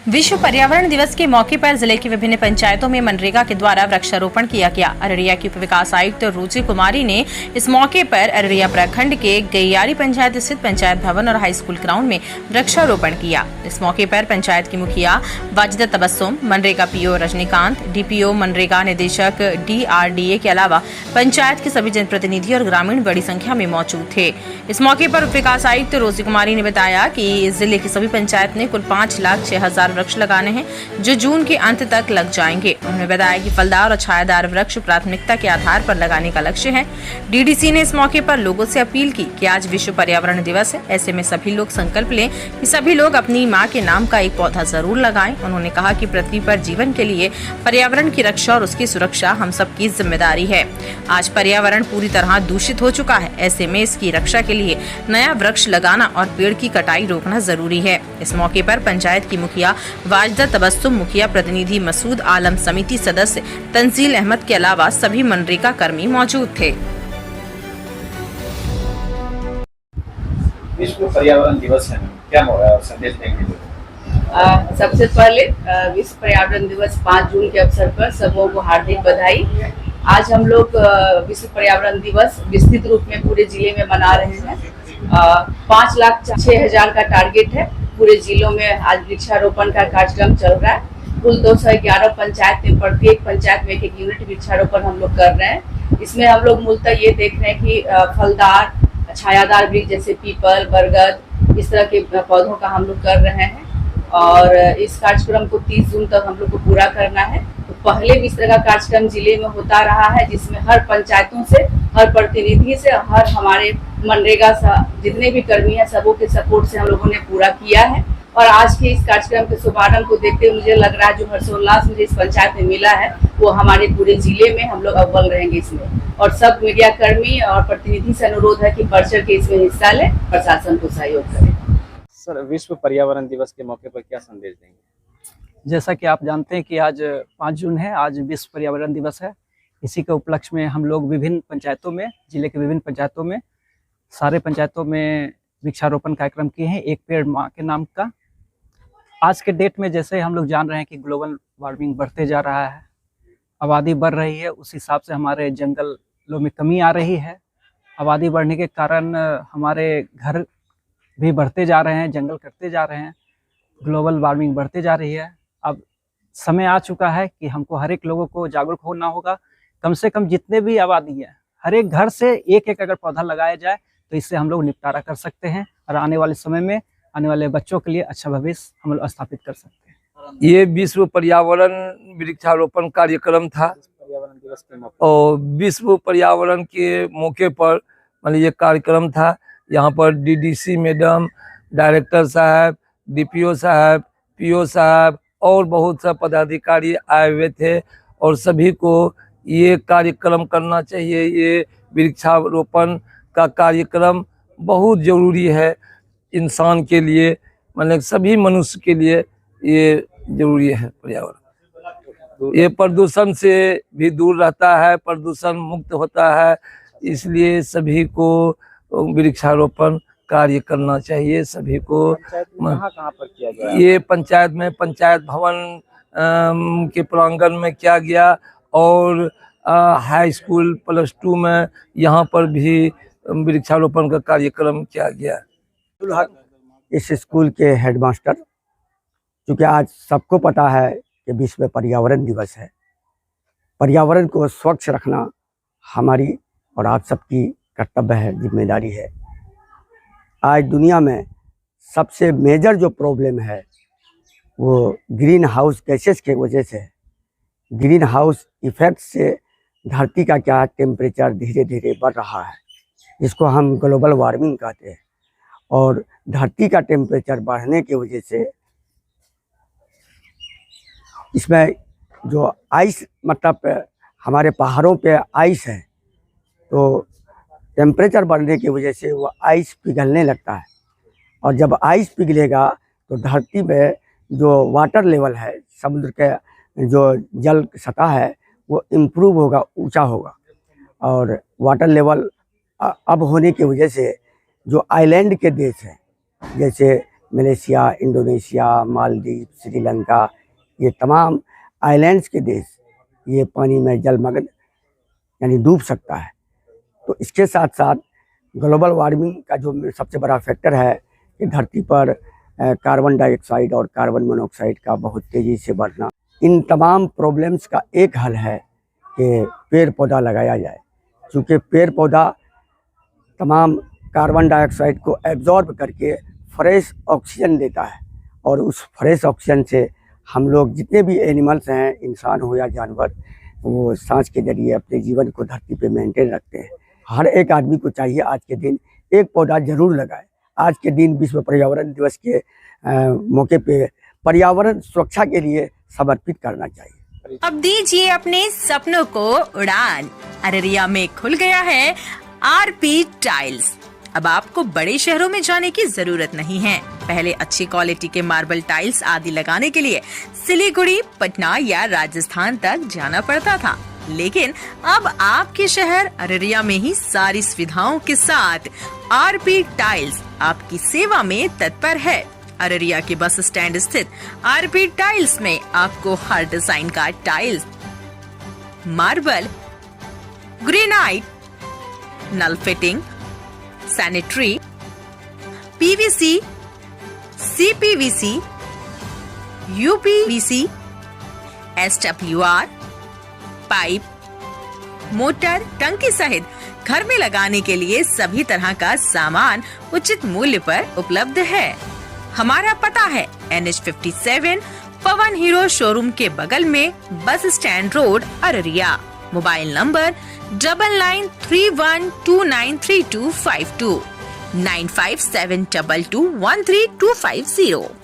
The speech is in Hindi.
विश्व पर्यावरण दिवस के मौके पर जिले की विभिन्न पंचायतों में मनरेगा के द्वारा वृक्षारोपण किया गया। अररिया की उप विकास आयुक्त रुचि कुमारी ने इस मौके पर अररिया प्रखंड के गैयारी पंचायत स्थित पंचायत भवन और हाई स्कूल ग्राउंड में वृक्षारोपण किया। इस मौके पर पंचायत की मुखिया वाजिदा तबस्सुम, मनरेगा पीओ रजनीकांत, डीपीओ, मनरेगा निदेशक DRDA के अलावा पंचायत के सभी जनप्रतिनिधि और ग्रामीण बड़ी संख्या में मौजूद थे। इस मौके पर उप विकास आयुक्त रुचि कुमारी ने बताया कि जिले की सभी पंचायत ने कुल 5,06,000 वृक्ष लगाने हैं जो जून के अंत तक लग जाएंगे। उन्होंने बताया कि फलदार और छायादार वृक्ष प्राथमिकता के आधार पर लगाने का लक्ष्य है। डीडीसी ने इस मौके पर लोगों से अपील की कि आज विश्व पर्यावरण दिवस है, ऐसे में सभी लोग संकल्प लें कि सभी लोग अपनी मां के नाम का एक पौधा जरूर लगाएं। उन्होंने कहा कि पृथ्वी पर जीवन के लिए पर्यावरण की रक्षा और उसकी सुरक्षा हम सबकी जिम्मेदारी है। आज पर्यावरण पूरी तरह दूषित हो चुका है, ऐसे में इसकी रक्षा के लिए नया वृक्ष लगाना और पेड़ की कटाई रोकना जरूरी है। इस मौके पर पंचायत की मुखिया वाजिदा तबस्सुम, मुखिया प्रतिनिधि मसूद आलम, समिति सदस्य तंजील अहमद के अलावा सभी मनरेगा कर्मी मौजूद थे। विश्व पर्यावरण दिवस है, क्या संदेश देंगे? सबसे पहले विश्व पर्यावरण दिवस 5 जून के अवसर पर सबों को हार्दिक बधाई। आज हम लोग विश्व पर्यावरण दिवस विस्तृत रूप में पूरे जिले में मना रहे हैं। 5,06,000 का टारगेट है। पूरे जिलों में आज वृक्षारोपण का कार्यक्रम चल रहा है। कुल 211 पंचायत में प्रत्येक पंचायत में एक यूनिट वृक्षारोपण हम लोग कर रहे हैं। इसमें हम लोग मूलतः ये देख रहे हैं कि फलदार छायादार वृक्ष जैसे पीपल, बरगद, इस तरह के पौधों का हम लोग कर रहे हैं और इस कार्यक्रम को 30 जून तक हम लोग को पूरा करना है। तो पहले भी इस तरह का कार्यक्रम जिले में होता रहा है, जिसमें हर पंचायतों से, हर प्रतिनिधि से, हर हमारे मनरेगा जितने भी कर्मी हैं सबों के सपोर्ट से हम लोगों ने पूरा किया है। और आज के इस कार्यक्रम के शुभारंभ को देखते हुए मुझे लग रहा है जो हर्षोल्लास मुझे इस पंचायत में मिला है वो हमारे पूरे जिले में हम लोग अव्वल रहेंगे इसमें। और सब मीडिया कर्मी और प्रतिनिधि से अनुरोध है कि बढ़ चढ़ के इसमें हिस्सा लें, प्रशासन को सहयोग करें। सर, विश्व पर्यावरण दिवस के मौके पर क्या संदेश देंगे? जैसा कि आप जानते हैं कि आज 5 जून है, आज विश्व पर्यावरण दिवस है। इसी के उपलक्ष्य में हम लोग विभिन्न पंचायतों में, जिले के विभिन्न पंचायतों में, सारे पंचायतों में वृक्षारोपण कार्यक्रम किए हैं, एक पेड़ माँ के नाम का। आज के डेट में जैसे हम लोग जान रहे हैं कि ग्लोबल वार्मिंग बढ़ते जा रहा है, आबादी बढ़ रही है, उस हिसाब से हमारे जंगलों में कमी आ रही है। आबादी बढ़ने के कारण हमारे घर भी बढ़ते जा रहे हैं, जंगल कटते जा रहे हैं, ग्लोबल वार्मिंग बढ़ते जा रही है। अब समय आ चुका है कि हमको हर एक लोगों को जागरूक होना होगा। कम से कम जितने भी आबादी है, हर एक घर से एक एक अगर पौधा लगाया जाए तो इससे हम लोग निपटारा कर सकते हैं और आने वाले समय में आने वाले बच्चों के लिए अच्छा भविष्य हम लोग स्थापित कर सकते हैं। ये विश्व पर्यावरण वृक्षारोपण कार्यक्रम था पर्यावरण दिवस के मौके और विश्व पर्यावरण के मौके पर मतलब ये कार्यक्रम था। यहाँ पर DDC मैडम, डायरेक्टर साहब, DPO साहब, PO साहब और बहुत सा पदाधिकारी आए हुए थे और सभी को ये कार्यक्रम करना चाहिए। ये वृक्षारोपण का कार्यक्रम बहुत ज़रूरी है इंसान के लिए, मतलब सभी मनुष्य के लिए ये जरूरी है। पर्यावरण ये प्रदूषण से भी दूर रहता है, प्रदूषण मुक्त होता है, इसलिए सभी को वृक्षारोपण कार्य करना चाहिए। सभी को कहाँ पर किया गया? ये पंचायत में, पंचायत भवन के प्रांगण में किया गया और हाई स्कूल +2 में यहाँ पर भी वृक्षारोपण का कार्यक्रम किया गया। इस स्कूल के हेडमास्टर, क्योंकि आज सबको पता है कि विश्व पर्यावरण दिवस है, पर्यावरण को स्वच्छ रखना हमारी और आप सबकी कर्तव्य है, जिम्मेदारी है। आज दुनिया में सबसे मेजर जो प्रॉब्लम है वो ग्रीन हाउस गैसेस के वजह से, ग्रीन हाउस इफेक्ट से धरती का क्या टेम्परेचर धीरे धीरे बढ़ रहा है, जिसको हम ग्लोबल वार्मिंग कहते हैं। और धरती का टेम्परेचर बढ़ने की वजह से इसमें जो आइस, मतलब हमारे पहाड़ों पे आइस है, तो टेम्परेचर बढ़ने की वजह से वो आइस पिघलने लगता है और जब आइस पिघलेगा तो धरती में जो वाटर लेवल है, समुद्र के जो जल सतह है वो इम्प्रूव होगा, ऊंचा होगा। और वाटर लेवल अब होने की वजह से जो आइलैंड के देश हैं, जैसे मलेशिया, इंडोनेशिया, मालदीव, श्रीलंका, ये तमाम आइलैंड्स के देश ये पानी में जलमग्न यानी डूब सकता है। तो इसके साथ साथ ग्लोबल वार्मिंग का जो सबसे बड़ा फैक्टर है कि धरती पर कार्बन डाइऑक्साइड और कार्बन मोनोऑक्साइड का बहुत तेज़ी से बढ़ना, इन तमाम प्रॉब्लम्स का एक हल है कि पेड़ पौधा लगाया जाए। क्योंकि पेड़ पौधा तमाम कार्बन डाइऑक्साइड को एब्जॉर्ब करके फ्रेश ऑक्सीजन देता है और उस फ्रेश ऑक्सीजन से हम लोग जितने भी एनिमल्स हैं, इंसान हो या जानवर, वो सांस के जरिए अपने जीवन को धरती पे मेंटेन रखते हैं। हर एक आदमी को चाहिए आज के दिन एक पौधा जरूर लगाए। आज के दिन विश्व पर्यावरण दिवस के मौके पे पर्यावरण सुरक्षा के लिए समर्पित करना चाहिए। अब दीजिए अपने सपनों को उड़ान। अररिया में खुल गया है आरपी टाइल्स। अब आपको बड़े शहरों में जाने की जरूरत नहीं है। पहले अच्छी क्वालिटी के मार्बल टाइल्स आदि लगाने के लिए सिलीगुड़ी, पटना या राजस्थान तक जाना पड़ता था, लेकिन अब आपके शहर अररिया में ही सारी सुविधाओं के साथ आरपी टाइल्स आपकी सेवा में तत्पर है। अररिया के बस स्टैंड स्थित आरपी टाइल्स में आपको हर डिजाइन का टाइल्स, मार्बल, ग्रेनाइट, नल fitting, sanitary, PVC, CPVC, UPVC, SWR, pipe, motor, टंकी सहित घर में लगाने के लिए सभी तरह का सामान उचित मूल्य पर उपलब्ध है। हमारा पता है NH57 पवन हीरो शोरूम के बगल में bus stand road, Araria. Mobile number 9931293252 9572213250।